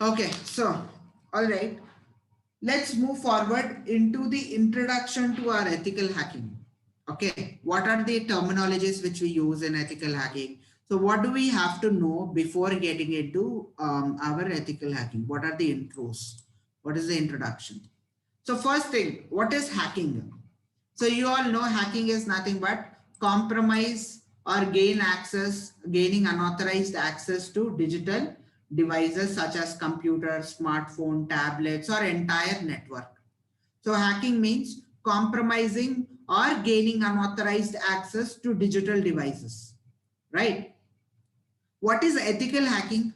Okay, so all right, let's move forward into the introduction to our ethical hacking. Okay, what are the terminologies which we use in ethical hacking? So, what do we have to know before getting into our ethical hacking? What are the intros? What is the introduction? So, first thing, what is hacking? So, you all know hacking is nothing but compromise or gaining unauthorized access to digital devices such as computers, smartphone, tablets, or entire network. So hacking means compromising or gaining unauthorized access to digital devices, right? What is ethical hacking?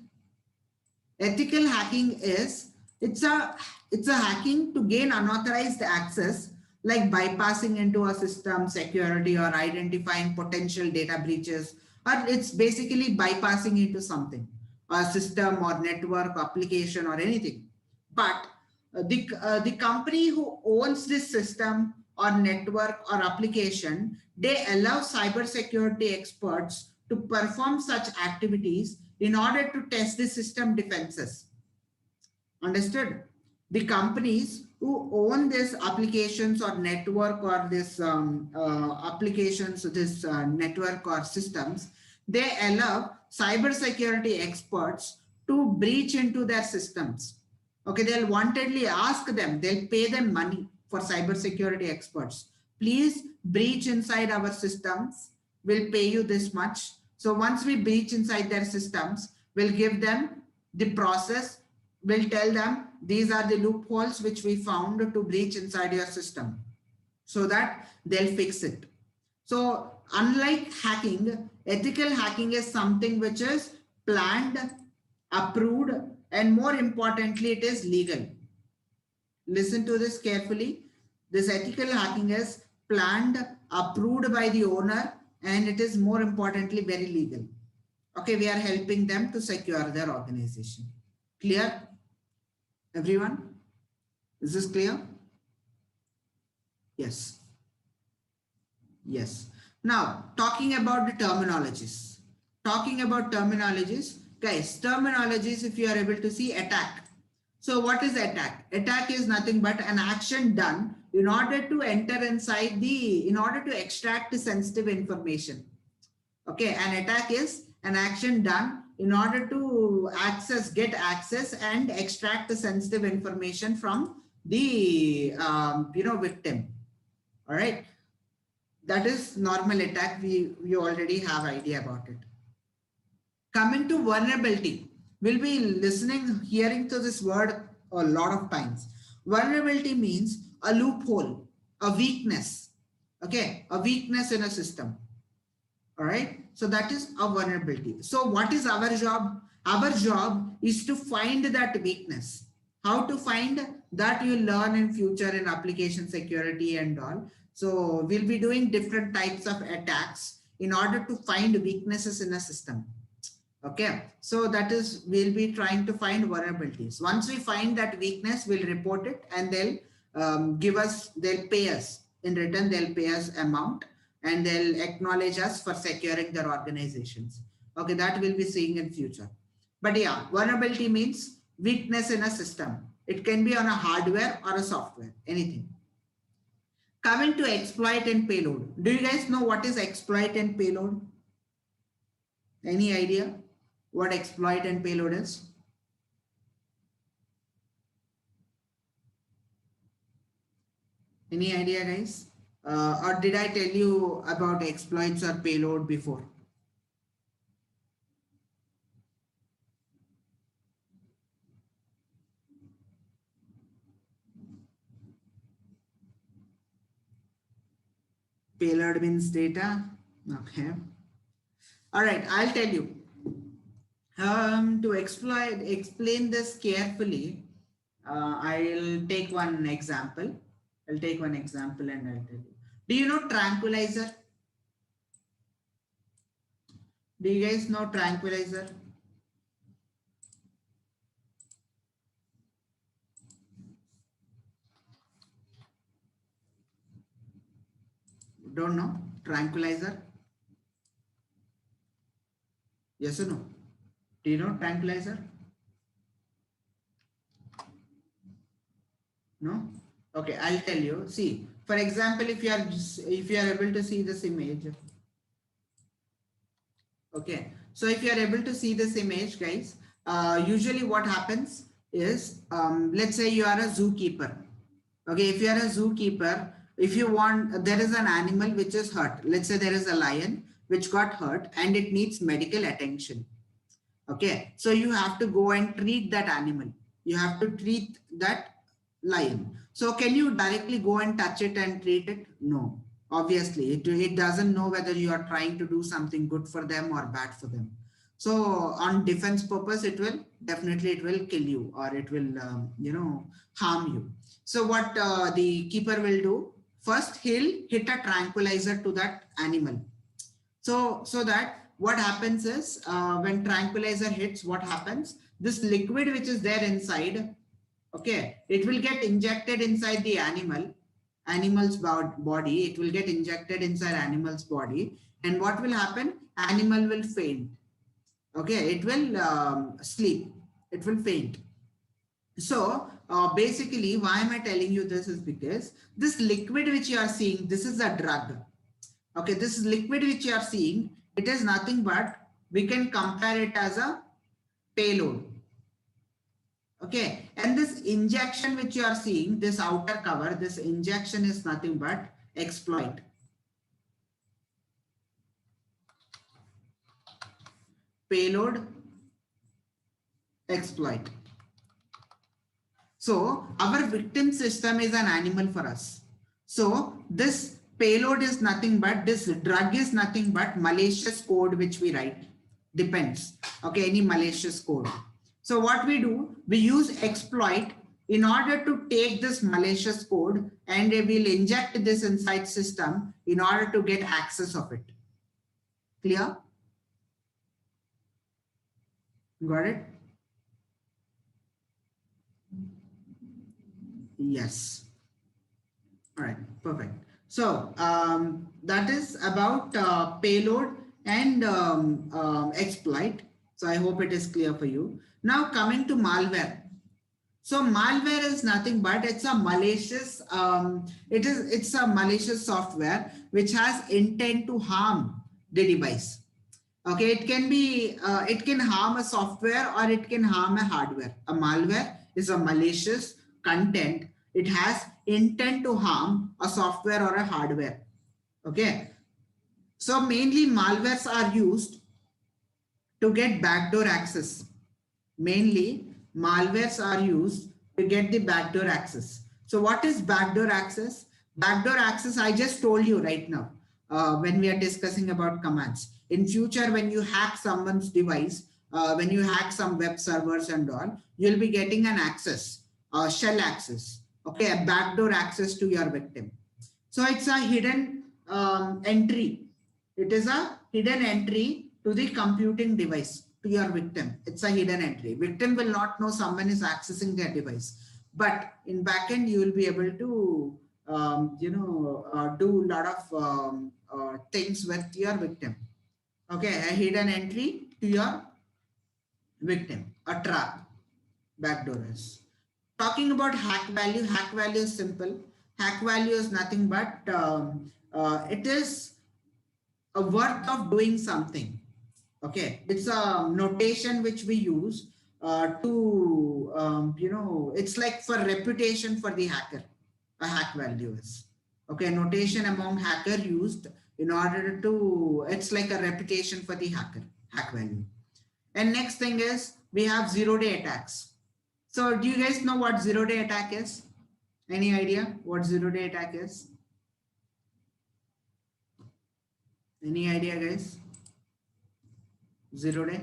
Ethical hacking is it's a it's a hacking to gain unauthorized access, like bypassing into a system security or identifying potential data breaches, or it's basically bypassing into something, a system or network application or anything. But the company who owns this system or network or application, they allow cybersecurity experts to perform such activities in order to test the system defenses. Understood? The companies who own these applications or network or this applications, this network or systems, they allow cybersecurity experts to breach into their systems. Okay, they'll wantedly ask them, they'll pay them money for cybersecurity experts. Please breach inside our systems, we'll pay you this much. So once we breach inside their systems, we'll give them the process, we'll tell them these are the loopholes which we found to breach inside your system so that they'll fix it. So unlike hacking, ethical hacking is something which is planned, approved, and more importantly, it is legal. Listen to this carefully. This ethical hacking is planned, approved by the owner, and it is more importantly very legal. Okay, we are helping them to secure their organization. Clear, everyone? Is this clear? Yes. Yes. Now, talking about the terminologies. Talking about terminologies, guys, terminologies, if you are able to see, attack. So what is attack? Attack is nothing but an action done in order to enter inside in order to extract the sensitive information. Okay, an attack is an action done in order to get access and extract the sensitive information from the, victim. All right, that is normal attack. We already have idea about it. Coming to vulnerability, we'll be hearing to this word a lot of times. Vulnerability means a loophole, a weakness. Okay, a weakness in a system. All right, so that is a vulnerability. So what is our job? Our job is to find that weakness. How to find that, you learn in future in application security and all. So we'll be doing different types of attacks in order to find weaknesses in a system. Okay, so that is, we'll be trying to find vulnerabilities. Once we find that weakness, we'll report it, and they'll they'll pay us. In return, they'll pay us amount, and they'll acknowledge us for securing their organizations. Okay, that we'll be seeing in future. But yeah, vulnerability means weakness in a system. It can be on a hardware or a software, anything. Coming to exploit and payload. Do you guys know what is exploit and payload? Any idea what exploit and payload is? Any idea, guys? Or did I tell you about exploits or payload before? Payload means data. Okay. All right, I'll tell you. To explain this carefully, I'll take one example. I'll take one example and I'll tell you. Do you know tranquilizer? Do you guys know tranquilizer? Don't know tranquilizer? Yes or no? Do you know tranquilizer? No? Okay, I'll tell you. See, for example, if you are able to see this image, okay. So if you are able to see this image, guys, usually what happens is, let's say you are a zookeeper. Okay, if you are a zookeeper, if you want, there is an animal which is hurt. Let's say there is a lion which got hurt and it needs medical attention. Okay, so you have to go and treat that animal. You have to treat that lion. So can you directly go and touch it and treat it? No, obviously it doesn't know whether you are trying to do something good for them or bad for them. So on defense purpose, it will definitely, it will kill you, or it will harm you. So what the keeper will do, first he'll hit a tranquilizer to that animal. So that what happens is, when tranquilizer hits, what happens, this liquid which is there inside, okay, it will get injected inside the animal's body. It will get injected inside animal's body, and what will happen, animal will faint. Okay, it will sleep, it will faint. So basically, why am I telling you this is because this liquid which you are seeing, this is a drug. Okay, this liquid which you are seeing, it is nothing but, we can compare it as a payload. Okay, and this injection which you are seeing, this outer cover, this injection is nothing but exploit. Payload, exploit. So our victim system is an animal for us. So this payload is nothing but, this drug is nothing but malicious code which we write. Depends. Okay, any malicious code. So what we do, we use exploit in order to take this malicious code, and we'll inject this inside system in order to get access of it. Clear? Got it? Yes. All right, perfect. So that is about payload and exploit. So I hope it is clear for you. Now coming to malware. So malware is nothing but, it's a malicious it's a malicious software which has intent to harm the device. Okay, it can be it can harm a software or it can harm a hardware. A malware is a malicious content. It has intent to harm a software or a hardware. Okay, so mainly malwares are used to get backdoor access. Mainly malwares are used to get the backdoor access. So what is backdoor access? Backdoor access, I just told you right now, when we are discussing about commands. In future, when you hack someone's device, when you hack some web servers and all, you'll be getting an access, shell access, okay, a backdoor access to your victim. So it's a hidden entry. It is a hidden entry to the computing device, to your victim. It's a hidden entry. Victim will not know someone is accessing their device, but in backend you will be able to do a lot of things with your victim. Okay, a hidden entry to your victim, a trap, backdoor is. Talking about hack value is simple. Hack value is nothing but it is a worth of doing something. Okay, it's a notation which we use to it's like for reputation for the hacker. A hack value is, okay, notation among hacker used in order to, it's like a reputation for the hacker, hack value. And next thing is, we have zero-day attacks. So do you guys know what zero-day attack is? Any idea what zero-day attack is? Any idea, guys? Zero day?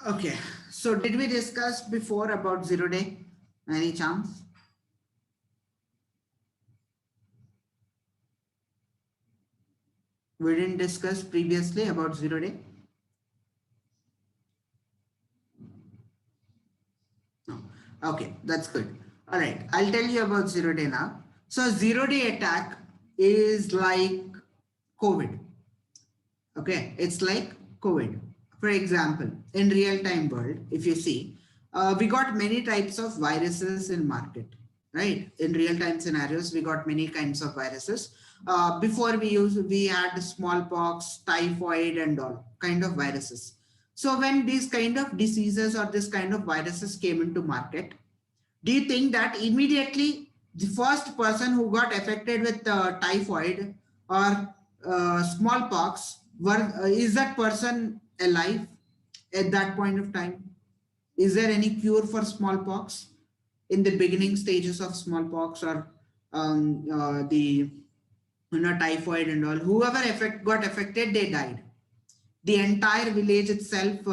Okay, so did we discuss before about zero day? Any chance? We didn't discuss previously about zero day? No. Okay, that's good. All right, I'll tell you about zero day now. So zero day attack is like COVID. Okay, it's like COVID. For example, in real-time world, if you see, we got many types of viruses in market, right? In real-time scenarios, we got many kinds of viruses. Before we had smallpox, typhoid, and all kind of viruses. So when these kind of diseases or this kind of viruses came into market, do you think that immediately the first person who got affected with typhoid or smallpox is that person alive at that point of time? Is there any cure for smallpox in the beginning stages of smallpox or the typhoid and all? Whoever got affected, they died. The entire village itself,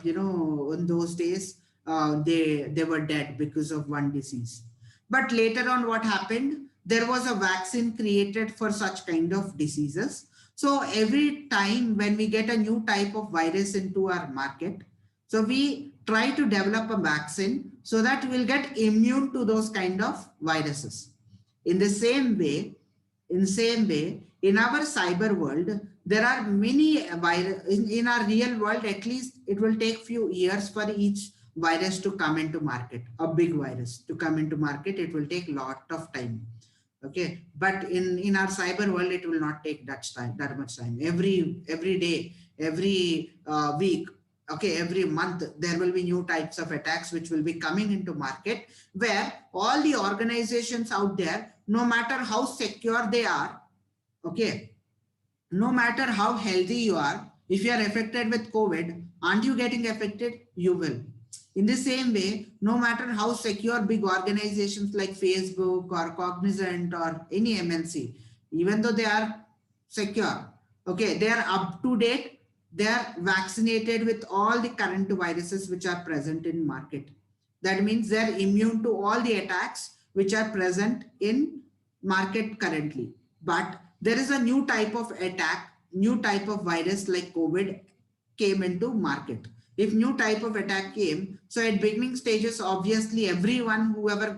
in those days, they were dead because of one disease. But later on, what happened? There was a vaccine created for such kind of diseases. So every time when we get a new type of virus into our market, so we try to develop a vaccine so that we'll get immune to those kind of viruses. In the same way, in our cyber world, there are many in our real world. At least it will take few years for each virus to come into market. A big virus to come into market, it will take lot of time. Okay, but in our cyber world, it will not take that much time. Every day, every week, okay, every month, there will be new types of attacks which will be coming into market, where all the organizations out there, no matter how secure they are, okay, no matter how healthy you are, if you are affected with COVID, aren't you getting affected? You will. In the same way, no matter how secure big organizations like Facebook or Cognizant or any MNC, even though they are secure, okay, they are up to date, they are vaccinated with all the current viruses which are present in market. That means they are immune to all the attacks which are present in market currently. But there is a new type of attack, new type of virus like COVID came into market. If new type of attack came, so at beginning stages, obviously everyone, whoever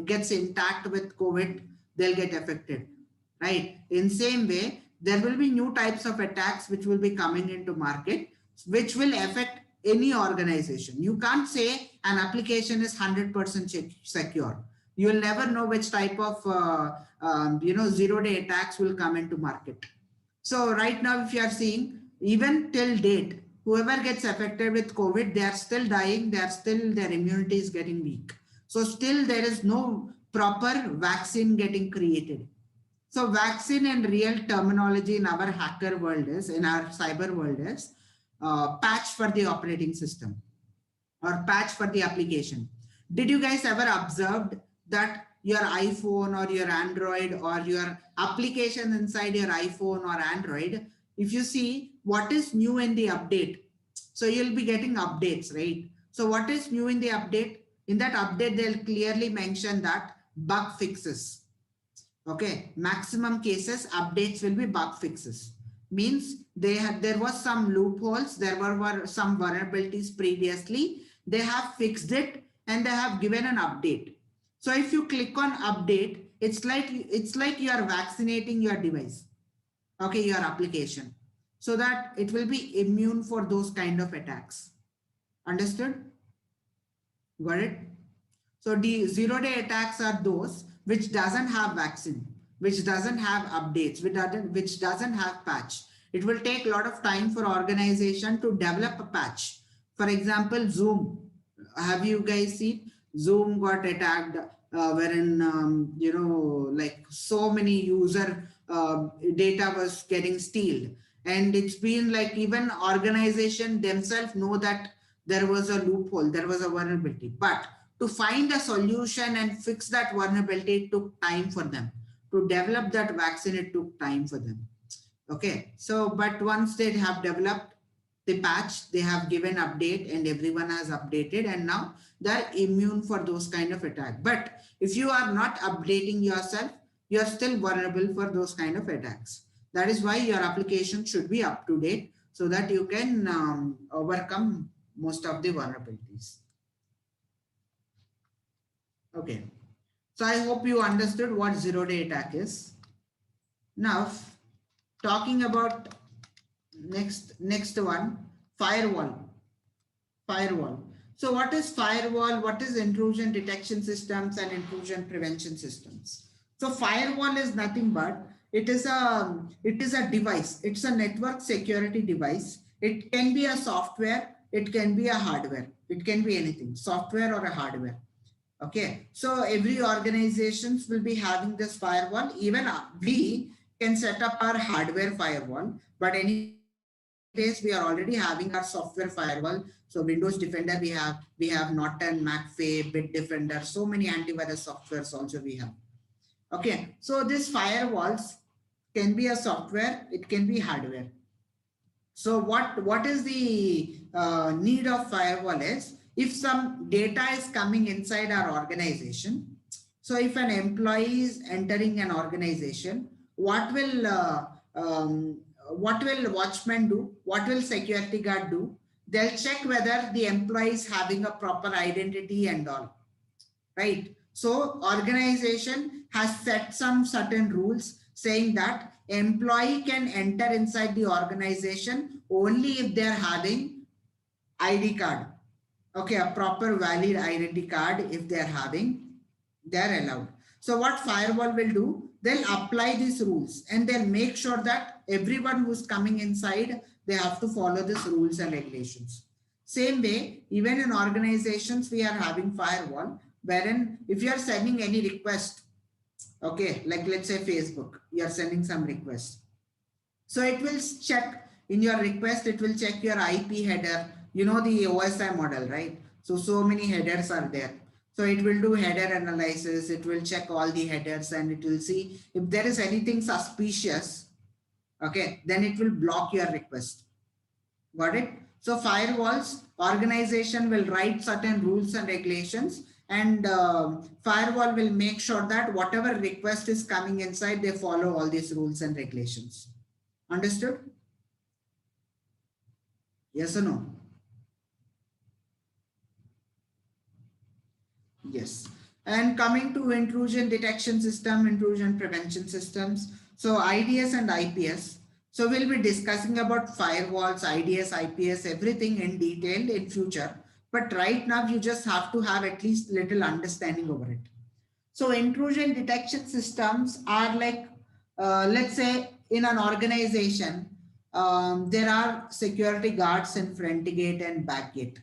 gets intact with COVID, they'll get affected, right? In same way, there will be new types of attacks which will be coming into market, which will affect any organization. You can't say an application is 100% secure. You will never know which type of zero-day attacks will come into market. So right now, if you are seeing, even till date, whoever gets affected with COVID, they are still dying. Their immunity is getting weak. So still there is no proper vaccine getting created. So vaccine in real terminology in our hacker world in our cyber world is patch for the operating system or patch for the application. Did you guys ever observed that your iPhone or your Android or your application inside your iPhone or Android, if you see what is new in the update, so you'll be getting updates, right? So what is new in the update? In that update, they'll clearly mention that bug fixes. Okay, maximum cases updates will be bug fixes. Means there was some loopholes, there were some vulnerabilities previously. They have fixed it and they have given an update. So if you click on update, it's like you are vaccinating your device, okay, your application, so that it will be immune for those kind of attacks. Understood? Got it? So the zero-day attacks are those which doesn't have vaccine, which doesn't have updates, which doesn't have patch. It will take a lot of time for organization to develop a patch. For example, Zoom. Have you guys seen? Zoom got attacked, wherein like so many user data was getting stolen, and it's been like even organization themselves know that there was a loophole, there was a vulnerability, but to find a solution and fix that vulnerability, it took time for them. To develop that vaccine, it took time for them. Okay, so but once they have developed the patch, they have given update and everyone has updated, and now they're immune for those kind of attack. But if you are not updating yourself, you are still vulnerable for those kind of attacks. That is why your application should be up to date so that you can overcome most of the vulnerabilities. Okay, so I hope you understood what zero-day attack is. Now, talking about Next one, firewall. Firewall. So what is firewall? What is intrusion detection systems and intrusion prevention systems? So firewall is nothing but it is a device. It's a network security device. It can be a software. It can be a hardware. It can be anything, software or a hardware. Okay. So every organizations will be having this firewall. Even we can set up our hardware firewall, but anyways, we are already having our software firewall. So Windows Defender, we have Norton, McAfee, Bitdefender, so many antivirus softwares also we have. Okay, so these firewalls can be a software, it can be hardware. So what is the need of firewall is if some data is coming inside our organization. So if an employee is entering an organization, what will watchman do? What will security guard do? They'll check whether the employee is having a proper identity and all, right? So organization has set some certain rules saying that employee can enter inside the organization only if they're having ID card. Okay, a proper valid identity card if they're having, they're allowed. So what firewall will do, they'll apply these rules and they'll make sure that everyone who's coming inside, they have to follow these rules and regulations. Same way, even in organizations, we are having firewall, wherein if you are sending any request, okay, like let's say Facebook, you are sending some request. So it will check in your request, it will check your IP header, you know, the OSI model, right? So many headers are there. So it will do header analysis, it will check all the headers and it will see if there is anything suspicious, okay, then it will block your request. Got it? So firewalls, organization will write certain rules and regulations and firewall will make sure that whatever request is coming inside, they follow all these rules and regulations. Understood? Yes or no? Yes. And coming to intrusion detection system, intrusion prevention systems. So IDS and IPS. So we'll be discussing about firewalls, IDS, IPS, everything in detail in future. But right now you just have to have at least little understanding over it. So intrusion detection systems are like, let's say in an organization, there are security guards in front gate and back gate.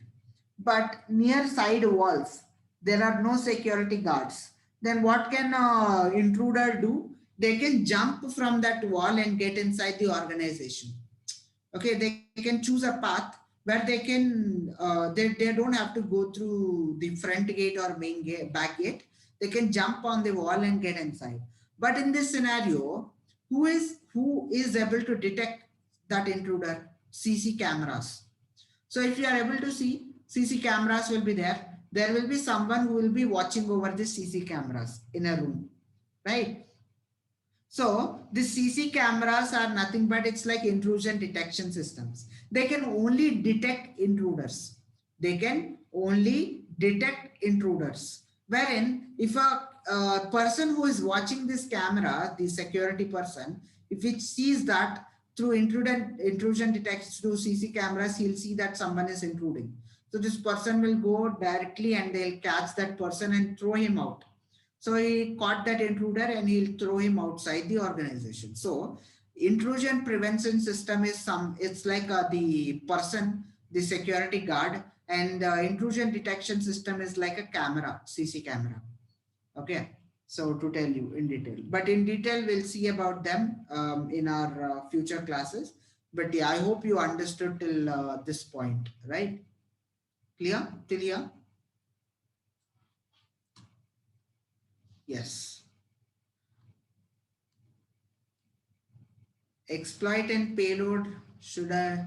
But near side walls, there are no security guards. Then what can intruder do? They can jump from that wall and get inside the organization. Okay, they can choose a path where they can, they don't have to go through the front gate or main gate, back gate. They can jump on the wall and get inside. But in this scenario, who is able to detect that intruder? CC cameras. So if you are able to see, CC cameras will be there. There will be someone who will be watching over the CC cameras in a room, right? So the CC cameras are nothing but it's like intrusion detection systems. They can only detect intruders. They can only detect intruders. Wherein if a person who is watching this camera, the security person, if it sees that through intrusion detection through CC cameras, he'll see that someone is intruding. So this person will go directly and they'll catch that person and throw him out. So he caught that intruder and he'll throw him outside the organization. So intrusion prevention system is it's like the person, the security guard, and intrusion detection system is like a camera, CC camera. Okay. So to tell you in detail, but in detail, we'll see about them in our future classes. But yeah, I hope you understood till this point, right? Clear? Till here? Yes. Exploit and payload. Should I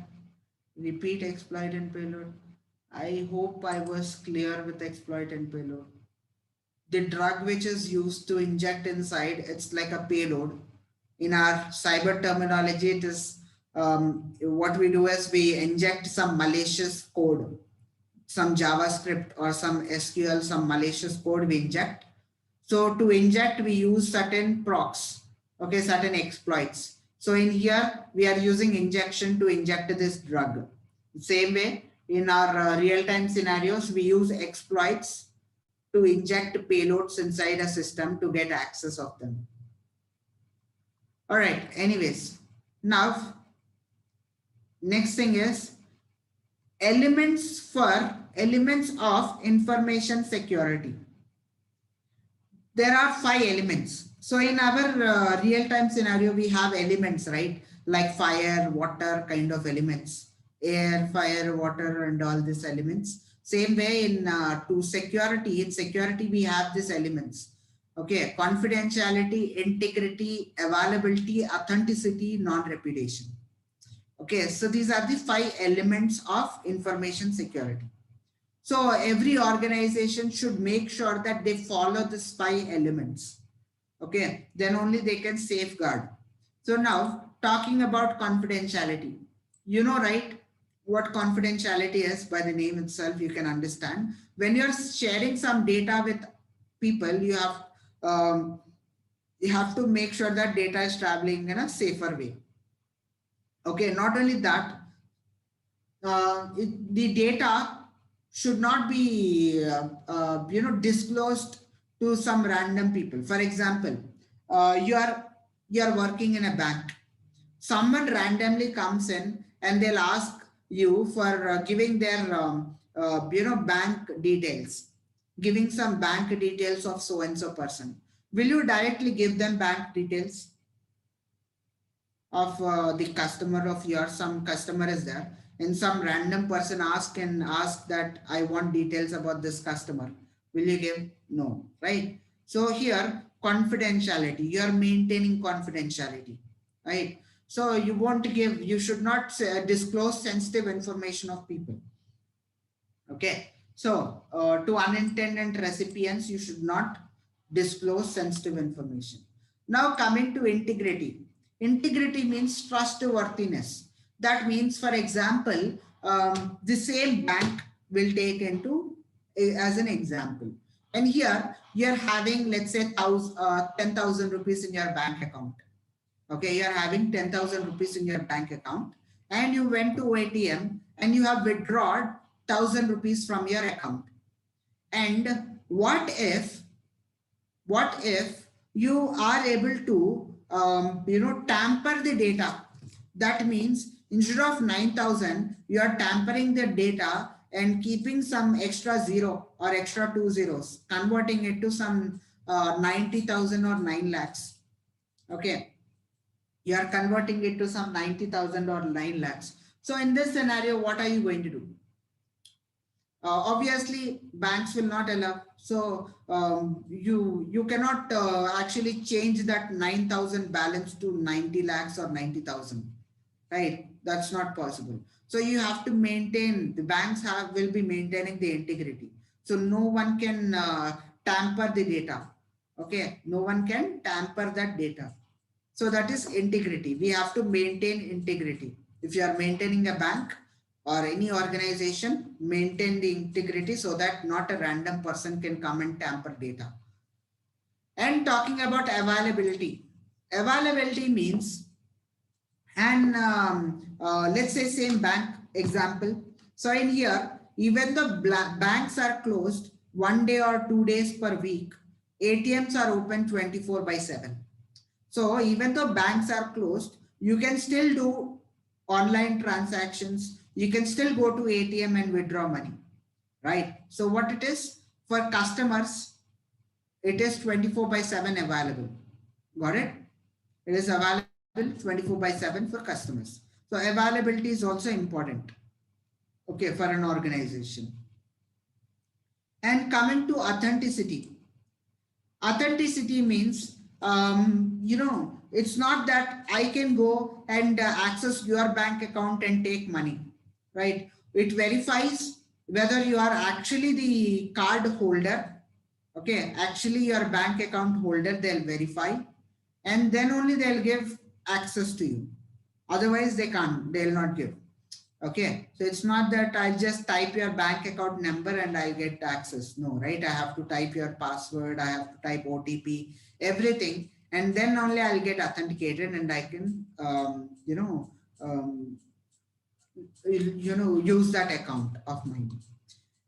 repeat exploit and payload? I hope I was clear with exploit and payload. The drug which is used to inject inside, it's like a payload. In our cyber terminology, it is what we do is we inject some malicious code, some JavaScript or some SQL, some malicious code we inject. So to inject, we use certain procs, okay, certain exploits. So in here, we are using injection to inject this drug. Same way, in our real-time scenarios, we use exploits to inject payloads inside a system to get access of them. All right, anyways, now next thing is elements of information security. There are 5 elements. So in our real-time scenario, we have elements, right? Like fire, water kind of elements, air, fire, water, and all these elements. Same way in in security, we have these elements. Okay, confidentiality, integrity, availability, authenticity, non-repudiation. Okay, so these are the 5 elements of information security. So every organization should make sure that they follow these 5 elements. Okay, then only they can safeguard. So now talking about confidentiality, you know, right? What confidentiality is by the name itself, you can understand. When you're sharing some data with people, you have to make sure that data is traveling in a safer way. Okay, not only that, the data should not be disclosed to some random people. For example, you are working in a bank. Someone randomly comes in and they'll ask you for giving their bank details, giving some bank details of so and so person. Will you directly give them bank details of the customer of yours? Some customer is there and some random person ask that I want details about this customer. Will you give? No, right? So here confidentiality, you are maintaining confidentiality, right? So you should not disclose sensitive information of people. Okay, so to unintended recipients, you should not disclose sensitive information. Now coming to integrity. Integrity means trustworthiness. That means, for example, the same bank will take into as an example. And here you're having, let's say, 10,000 rupees in your bank account. Okay, you're having 10,000 rupees in your bank account and you went to ATM and you have withdrawn 1,000 rupees from your account. And what if you are able to tamper the data? That means instead of 9,000, you are tampering the data and keeping some extra 0 or extra 2 zeros, converting it to some 90,000 or 9 lakhs. Okay, you are converting it to some 90,000 or 9 lakhs. So in this scenario, what are you going to do? Obviously, banks will not allow. So you cannot actually change that 9,000 balance to 90 lakhs or 90,000, right? That's not possible. So you have to maintain, the banks will be maintaining the integrity. So no one can tamper the data. Okay, no one can tamper that data. So that is integrity. We have to maintain integrity. If you are maintaining a bank or any organization, maintain the integrity so that not a random person can come and tamper data. And talking about availability. Availability means, and let's say same bank example. So in here, even the banks are closed 1 day or 2 days per week, ATMs are open 24/7. So even though banks are closed, you can still do online transactions. You can still go to ATM and withdraw money, right? So what it is for customers, it is 24/7 available. Got it? It is available 24/7 for customers. So availability is also important, okay, for an organization. And coming to authenticity. Authenticity means, it's not that I can go and access your bank account and take money, right? It verifies whether you are actually the card holder. Okay, actually your bank account holder, they'll verify, and then only they'll give access to you. Otherwise they can't, they'll not give. Okay, so it's not that I'll just type your bank account number and I'll get access. No, right? I have to type your password, I have to type OTP, everything. and then only I'll get authenticated and I can, use that account of mine.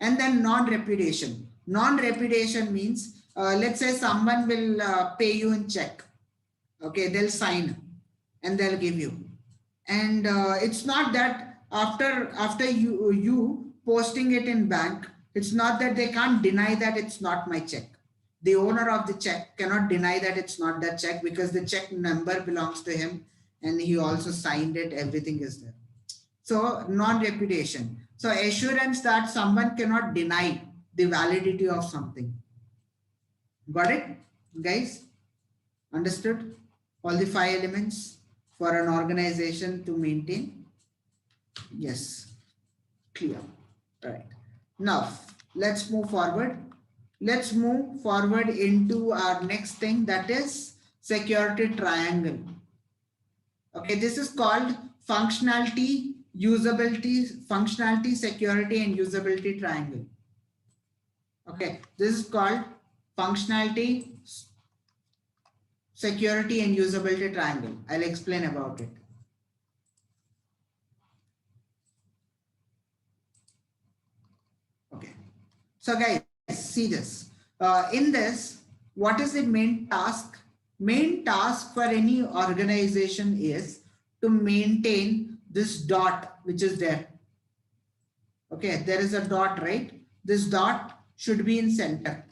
And then non-repudiation. Non-repudiation means, let's say someone will pay you in check. Okay, they'll sign and they'll give you. And it's not that after you posting it in bank, it's not that they can't deny that it's not my check. The owner of the check cannot deny that it's not that check because the check number belongs to him and he also signed it, everything is there. So non-repudiation. So assurance that someone cannot deny the validity of something. Got it, guys? Understood? All the 5 elements for an organization to maintain? Yes, clear. Right. Now, let's move forward. Let's move forward into our next thing, that is security triangle. Okay, this is called functionality, usability, functionality, security, and usability triangle. Okay, this is called functionality, security, and usability triangle. I'll explain about it. Okay, so guys, see this. In this, what is the main task? Main task for any organization is to maintain this dot which is there. Okay, there is a dot, right? This dot should be in center.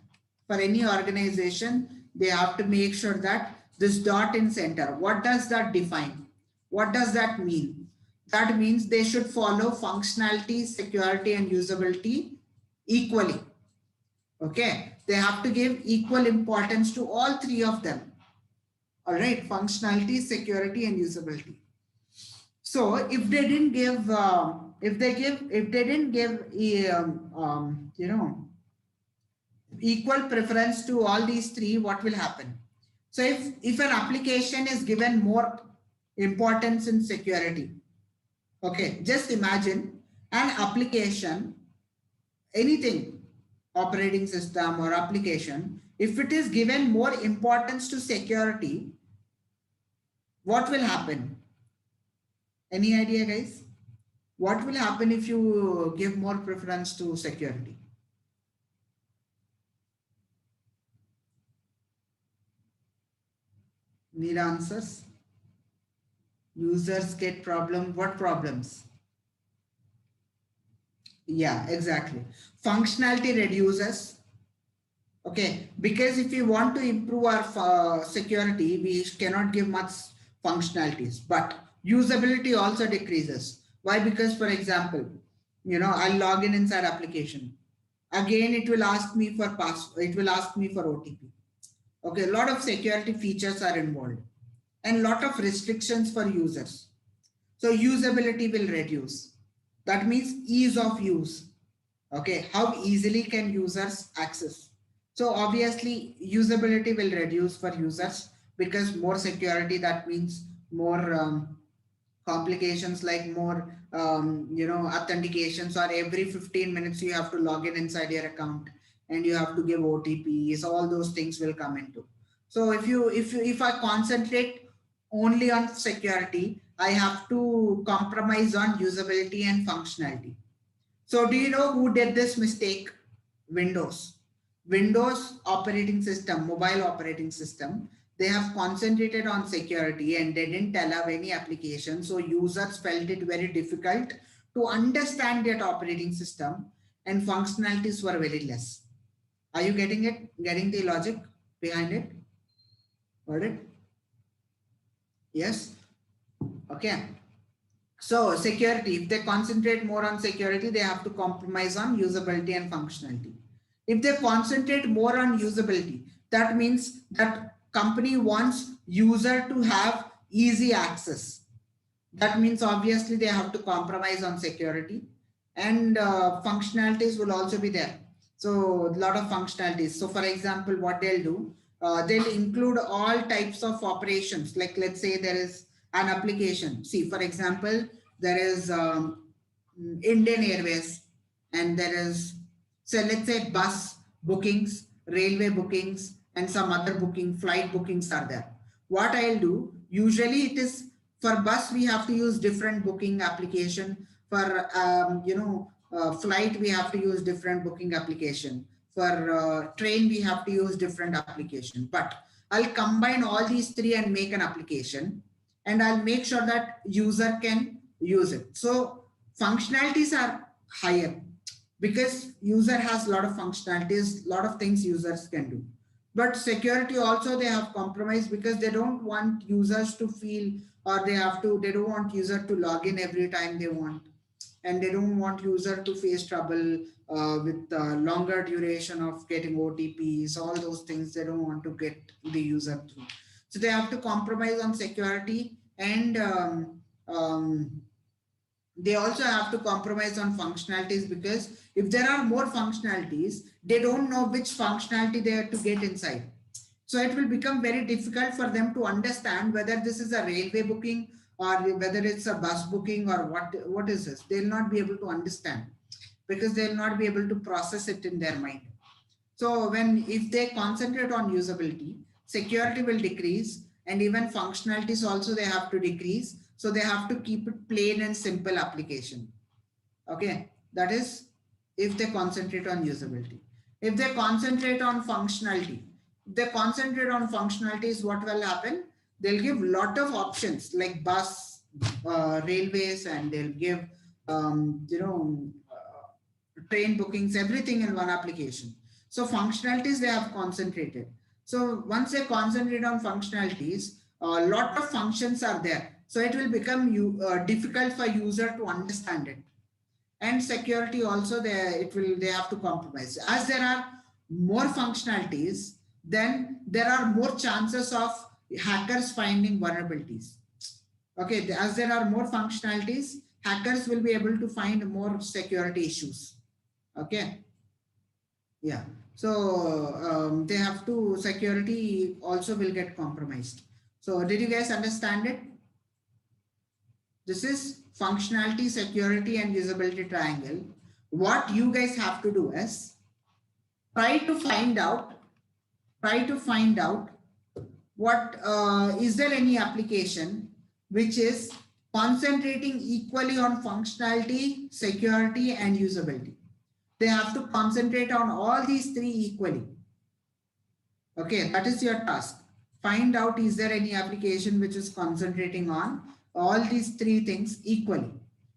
For any organization, they have to make sure that this dot in center. What does that define? What does that mean? That means they should follow functionality, security, and usability equally. Okay, they have to give equal importance to all 3 of them. All right, functionality, security, and usability. So if they didn't give, equal preference to all these 3, what will happen? So if an application is given more importance in security, okay, just imagine an application, anything, operating system or application, if it is given more importance to security, what will happen? Any idea, guys? What will happen if you give more preference to security? Need answers? Users get problem. What problems? Yeah, exactly. Functionality reduces. Okay, because if we want to improve our security, we cannot give much functionalities, but usability also decreases. Why? Because, for example, I'll log in inside application. Again, it will ask me for password. It will ask me for OTP. Okay, a lot of security features are involved and a lot of restrictions for users. So usability will reduce. That means ease of use. Okay, how easily can users access? So obviously usability will reduce for users because more security, that means more complications, like more authentications, or every 15 minutes you have to log in inside your account and you have to give OTPs. All those things will come into. So if I concentrate only on security, I have to compromise on usability and functionality. So do you know who did this mistake? Windows operating system, mobile operating system. They have concentrated on security and they didn't allow any application. So users felt it very difficult to understand that operating system, and functionalities were very less. Are you getting it? Getting the logic behind it? Got it? Yes. Okay. So security, if they concentrate more on security, they have to compromise on usability and functionality. If they concentrate more on usability, that means that company wants user to have easy access. That means obviously they have to compromise on security, and functionalities will also be there. So a lot of functionalities. So for example, what they'll do, they'll include all types of operations. Like let's say there is an application. See, for example, there is Indian Airways, and there is, so let's say bus bookings, railway bookings, and some other booking, flight bookings are there. what I'll do, usually it is for bus, we have to use different booking application. For, flight, we have to use different booking application. For train, we have to use different application. But I'll combine all these three and make an application, and I'll make sure that user can use it. So functionalities are higher because user has a lot of functionalities, a lot of things users can do. But security also they have compromised because they don't want users to feel, or they don't want user to log in every time they want, and they don't want user to face trouble with longer duration of getting OTPs, all those things they don't want to get the user through. So they have to compromise on security, and they also have to compromise on functionalities, because if there are more functionalities, they don't know which functionality they have to get inside. So it will become very difficult for them to understand whether this is a railway booking or whether it's a bus booking or what is this. They'll not be able to understand because they'll not be able to process it in their mind. So if they concentrate on usability, security will decrease, and even functionalities also they have to decrease. So they have to keep it plain and simple application. Okay, that is if they concentrate on usability. If they concentrate on functionality, what will happen? They'll give lot of options like bus, railways, and they'll give train bookings, everything in one application. So functionalities they have concentrated. So once they concentrate on functionalities, a lot of functions are there. So it will become difficult for user to understand it. And security also they have to compromise. As there are more functionalities, then there are more chances of hackers finding vulnerabilities. Okay, as there are more functionalities, hackers will be able to find more security issues. Okay, yeah. So they have to, security also will get compromised. So did you guys understand it? This is functionality, security, and usability triangle. What you guys have to do is try to find out what is there any application which is concentrating equally on functionality, security, and usability. They have to concentrate on all these three equally. Okay, that is your task. Find out, is there any application which is concentrating on all these three things equally.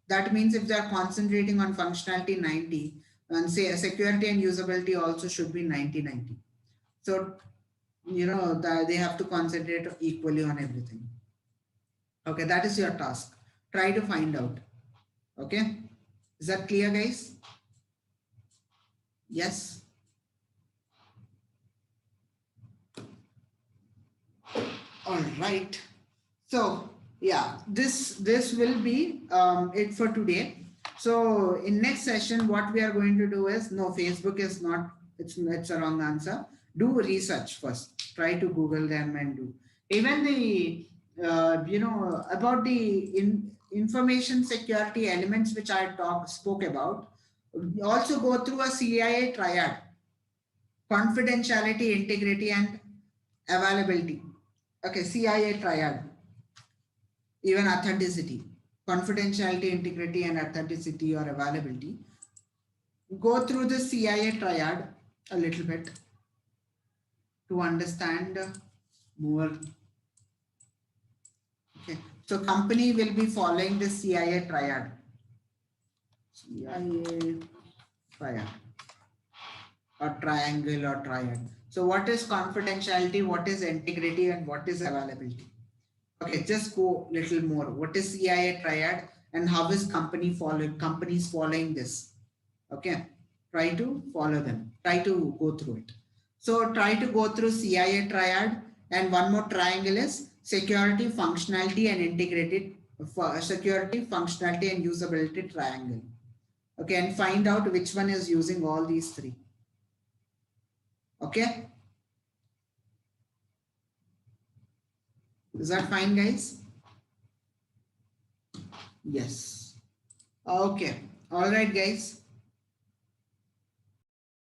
That means if they are concentrating on functionality 90, and say security and usability also should be 90-90. So, they have to concentrate equally on everything. Okay, that is your task. Try to find out. Okay, is that clear, guys? Yes. All right. So yeah, this will be it for today. So in next session, what we are going to do is, no, Facebook is not, it's a wrong answer. Do research first. Try to Google them and do. Even the, about the information security elements which I spoke about, also go through a CIA triad: confidentiality, integrity, and availability. Okay, CIA triad. Even authenticity, confidentiality, integrity, and authenticity or availability. Go through the CIA triad a little bit to understand more. Okay, so company will be following the CIA triad. CIA triad or triangle or triad. So what is confidentiality, what is integrity, and what is availability? Okay, just go little more. What is CIA triad and how is companies following this? Okay, try to follow them. Try to go through it. So try to go through CIA triad, and one more triangle is security, functionality, and integrated security, functionality, and usability triangle. Okay, and find out which one is using all these three. Okay. Is that fine, guys? Yes. Okay. All right, guys.